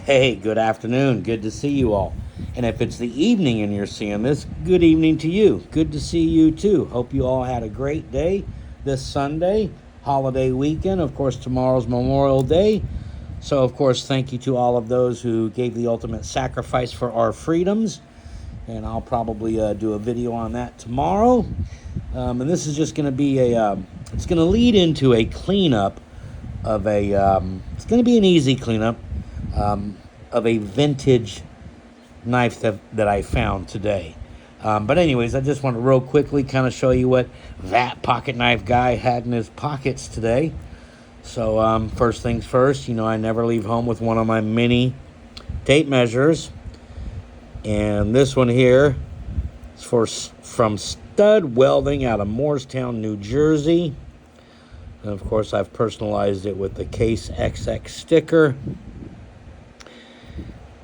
Hey, good afternoon. Good to see you all. And if it's the evening and you're seeing this, good evening to you. Good to see you too. Hope you all had a great day this Sunday, holiday weekend. Of course, tomorrow's Memorial Day. So, of course, thank you to all of those who gave the ultimate sacrifice for our freedoms. And I'll probably do a video on that tomorrow. And this is just going to be it's going to lead into a cleanup of it's going to be an easy cleanup of a vintage knife that I found today. But anyways, I just want to real quickly kind of show you what that pocket knife guy had in his pockets today. So first things first, I never leave home with one of my mini tape measures. And this one here is from Stud Welding out of Moorestown, New Jersey. And of course, I've personalized it with the Case XX sticker.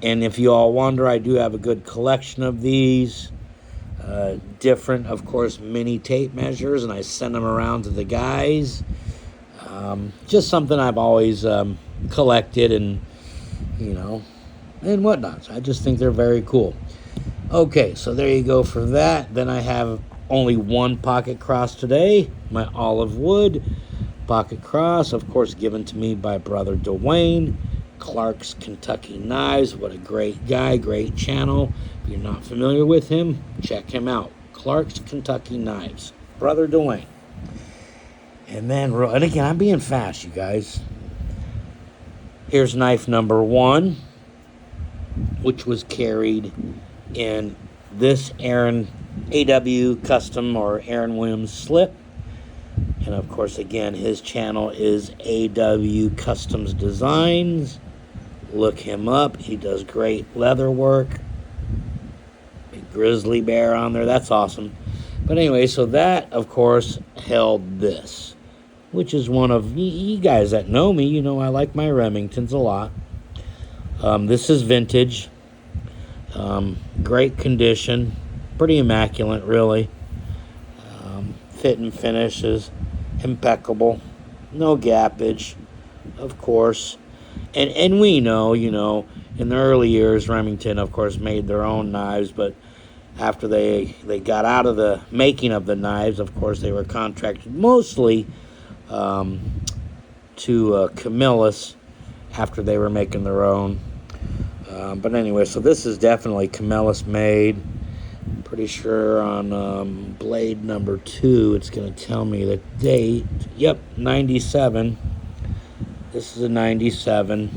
And if you all wonder, I do have a good collection of these different, of course, mini tape measures, and I send them around to the guys. Just something I've always collected and whatnot. So I just think they're very cool. Okay, so there you go for that. Then I have only one pocket cross today, my olive wood pocket cross, of course, given to me by brother Dwayne. Clark's Kentucky Knives. What a great guy, great channel. If you're not familiar with him, check him out. Clark's Kentucky Knives. Brother Dwayne. And again, I'm being fast, you guys. Here's knife number 1, which was carried in this Aaron AW Custom or Aaron Williams slip. And of course, again, his channel is AW Customs Designs. Look him up. He does great leather work. Big grizzly bear on there. That's awesome. But anyway, so that, of course, held this, which is one of you guys that know me. You know I like my Remingtons a lot. This is vintage. Great condition. Pretty immaculate, really. Fit and finish is impeccable. No gappage, of course. And we know, in the early years, Remington, of course, made their own knives, but after they got out of the making of the knives, of course, they were contracted mostly to Camillus after they were making their own. But anyway, so this is definitely Camillus made. Pretty sure on blade number 2, it's going to tell me the date. Yep, 97. This is a 97.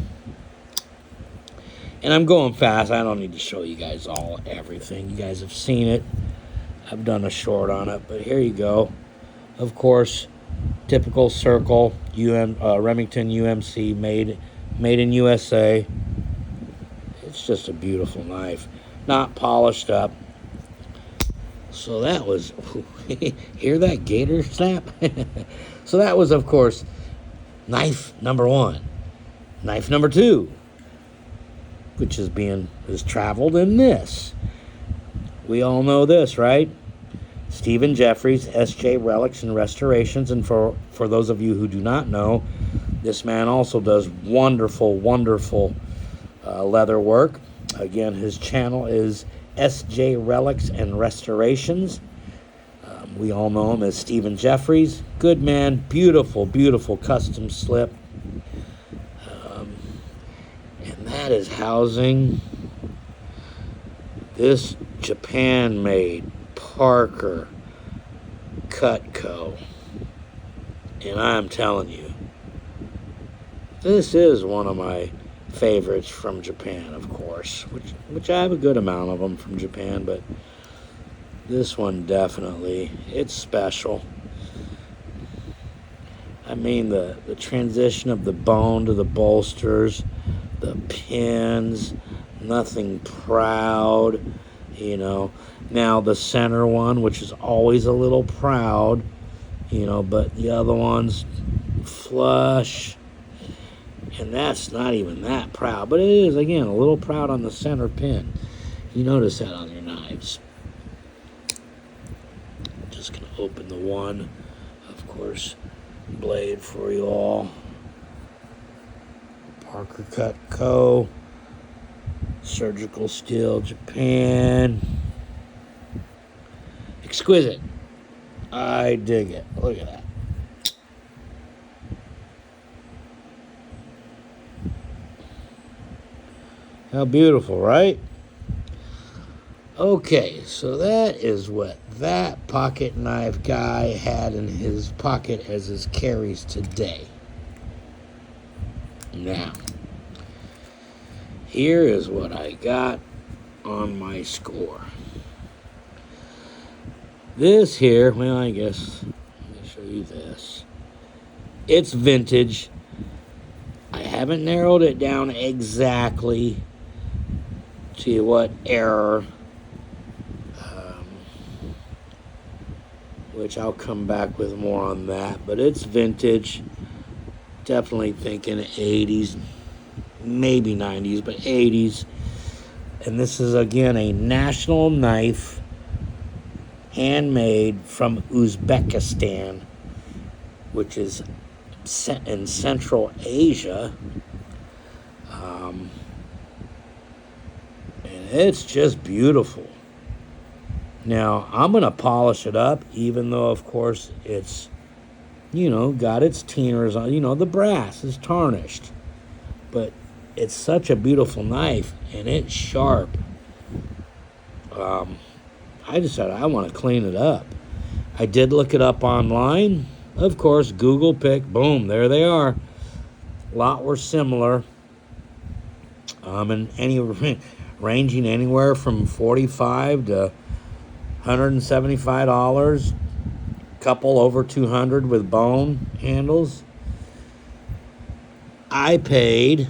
And I'm going fast. I don't need to show you guys everything. You guys have seen it. I've done a short on it, but here you go. Of course, typical circle Remington UMC made in USA. It's just a beautiful knife. Not polished up. So that was, hear that gator snap? So that was, of course, knife number 1. Knife number 2, which is traveled in this. We all know this, right? Stephen Jeffries, SJ Relics and Restorations. And for those of you who do not know, this man also does wonderful, wonderful leather work. Again, his channel is SJ Relics and Restorations. We all know him as Stephen Jeffries. Good man, beautiful, beautiful custom slip. And that is housing this Japan-made Parker Cutco. And I'm telling you, this is one of my favorites from Japan, of course, which I have a good amount of them from Japan, but this one definitely, it's special. I mean, the transition of the bone to the bolsters, the pins, nothing proud, Now the center one, which is always a little proud, but the other one's flush. And that's not even that proud, but it is, again, a little proud on the center pin. You notice that on your knives. I'm just going to open the one, of course, blade for you all. Parker Cutco. Surgical steel, Japan. Exquisite. I dig it. Look at that. How beautiful, right? Okay, so that is what that pocket knife guy had in his pocket as his carries today. Now, here is what I got on my score. This here, well, I guess, let me show you this. It's vintage. I haven't narrowed it down exactly to what era, which I'll come back with more on that, but it's vintage. Definitely thinking 80s, maybe 90s, but 80s. And this is, again, a national knife, handmade from Uzbekistan, which is in Central Asia. And it's just beautiful. Now, I'm going to polish it up, even though, of course, it's, got its tinners on. The brass is tarnished. But it's such a beautiful knife, and it's sharp. I decided I want to clean it up. I did look it up online. Of course, Google picked, boom, there they are. A lot were similar. And ranging anywhere from $45 to $175. Couple over $200 with bone handles. I paid,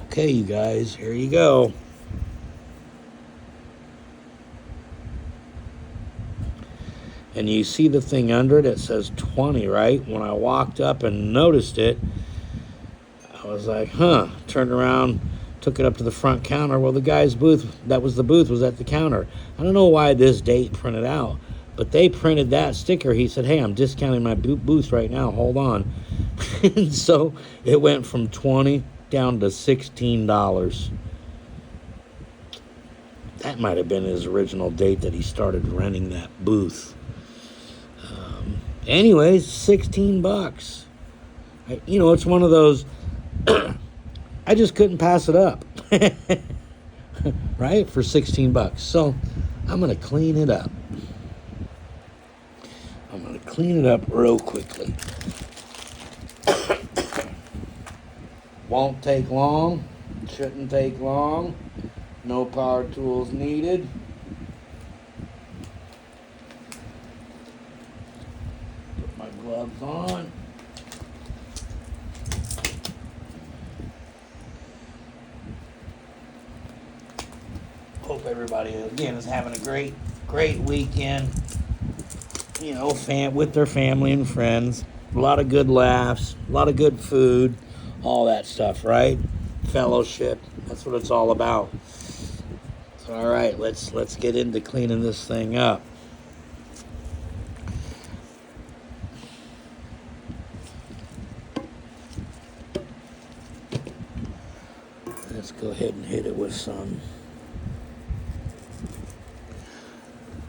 okay, you guys, here you go. And you see the thing under it, it says 20, right? When I walked up and noticed it, I was like, turned around, took it up to the front counter. Well, the guy's booth, that was the booth, was at the counter. I don't know why this date printed out, but they printed that sticker. He said, hey, I'm discounting my booth right now, hold on. And so it went from $20 down to $16. That might have been his original date that he started renting that booth. Anyways, $16. It's one of those, I just couldn't pass it up. Right? For $16. So I'm going to clean it up. I'm going to clean it up real quickly. Won't take long. Shouldn't take long. No power tools needed. Put my gloves on. Hope everybody, again, is having a great weekend. With their family and friends. A lot of good laughs. A lot of good food. All that stuff, right? Fellowship. That's what it's all about. So, all right, let's get into cleaning this thing up. Let's go ahead and hit it with some,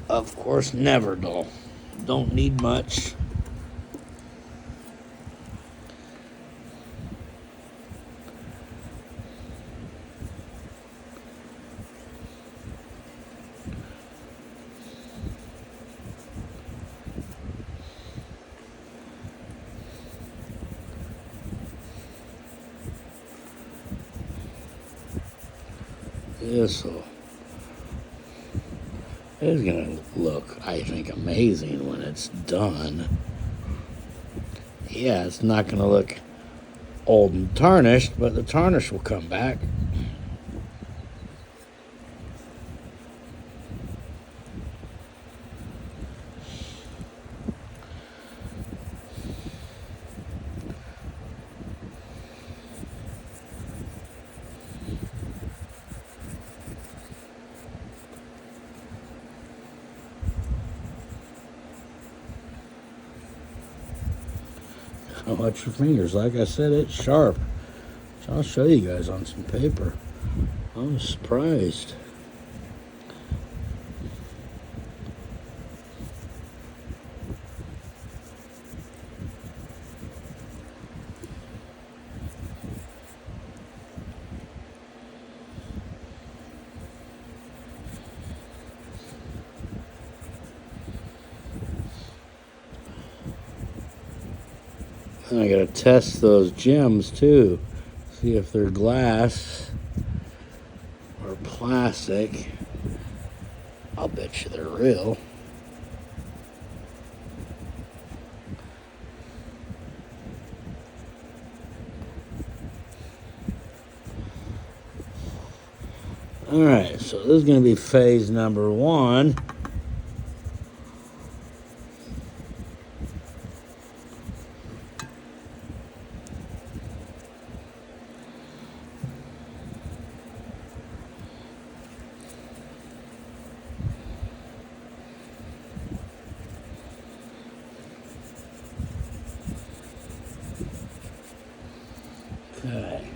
of course, never dull. Don't need much. This is going to look, I think, amazing when it's done. Yeah, it's not going to look old and tarnished, but the tarnish will come back. Watch your fingers. Like I said, it's sharp. So I'll show you guys on some paper. I'm surprised. And I gotta test those gems too. See if they're glass or plastic. I'll bet you they're real. Alright, so this is gonna be phase number 1. Okay.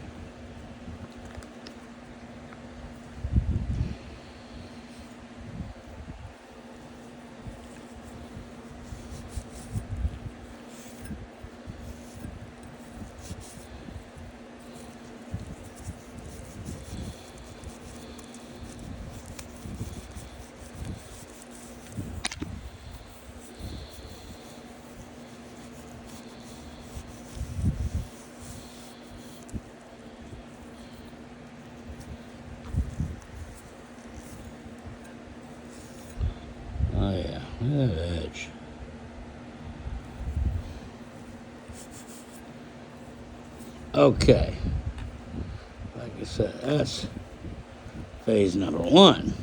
Oh yeah, look at that edge. Okay. Like I said, that's phase number 1.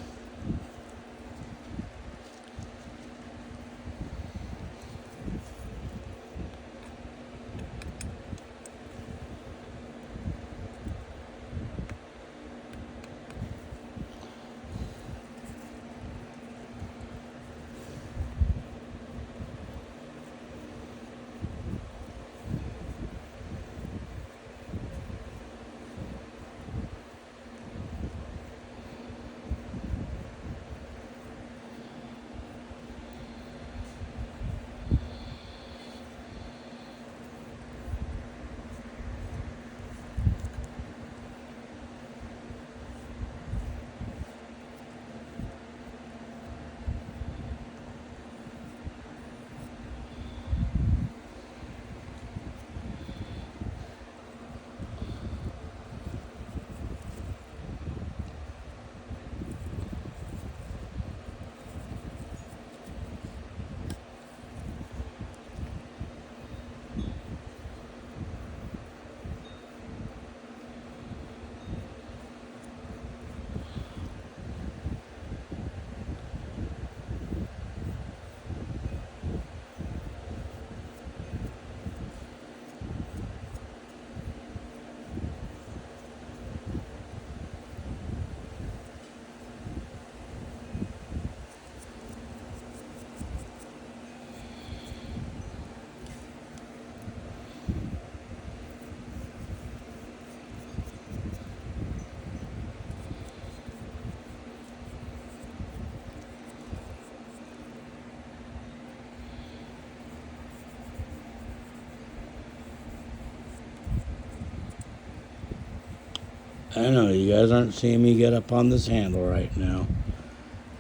I know, you guys aren't seeing me get up on this handle right now.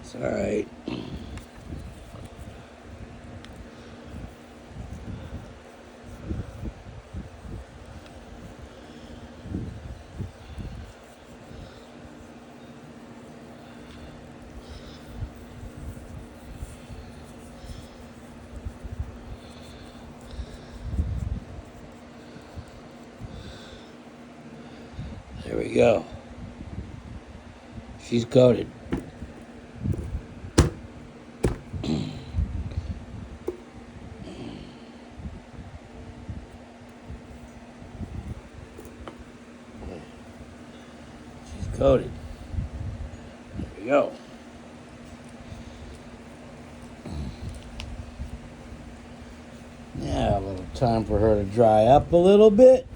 It's alright. There we go. She's coated. She's coated. There we go. Now a little time for her to dry up a little bit.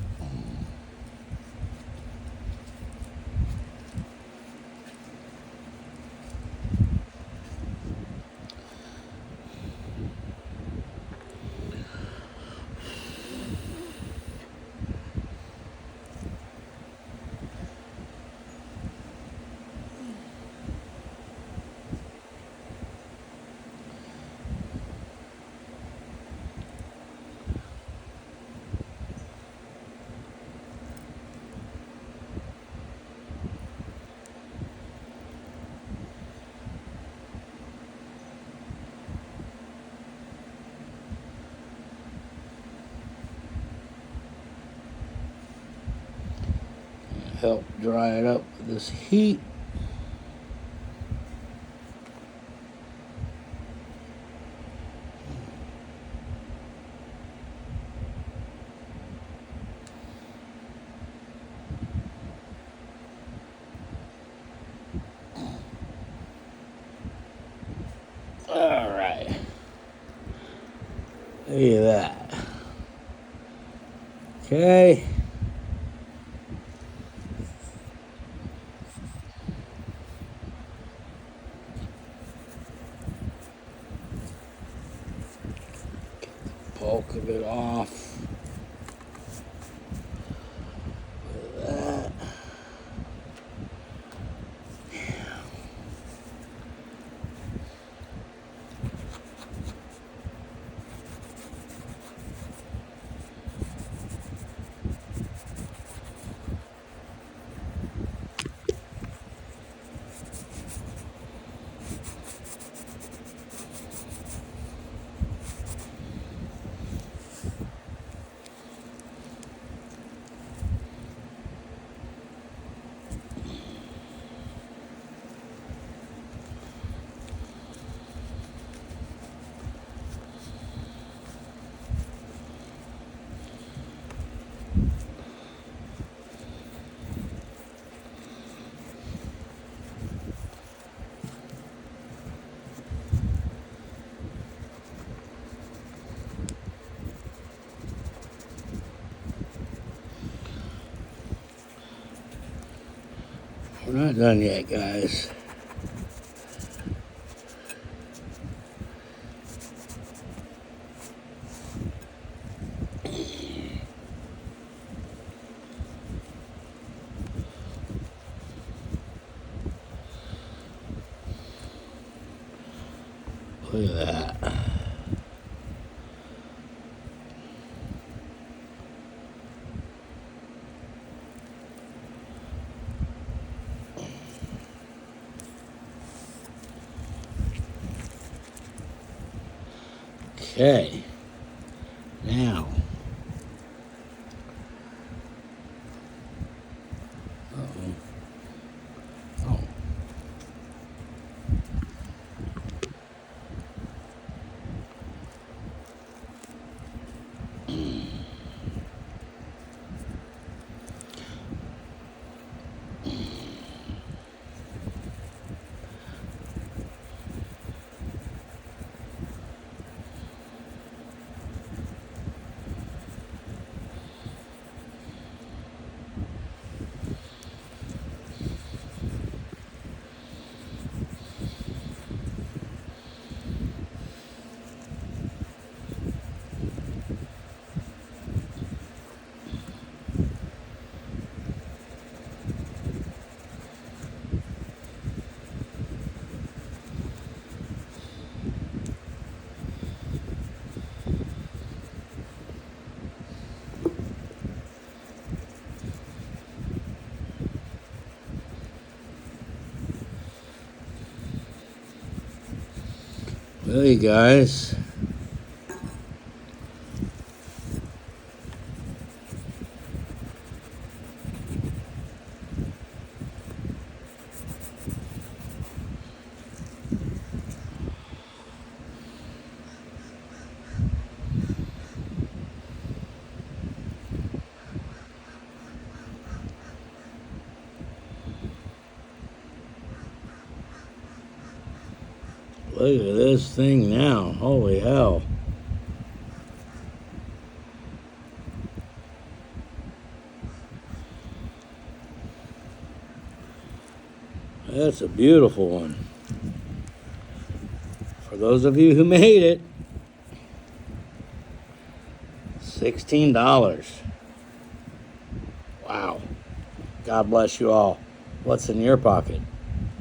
help dry it up with this heat. All right. Look at that. Okay. Bulk of it off. Look at that. We're not done yet, guys. Look at that. Okay. Now. Uh-oh. Oh. Well, you guys. Look at this thing now. Holy hell. That's a beautiful one. For those of you who made it, $16. Wow. God bless you all. What's in your pocket?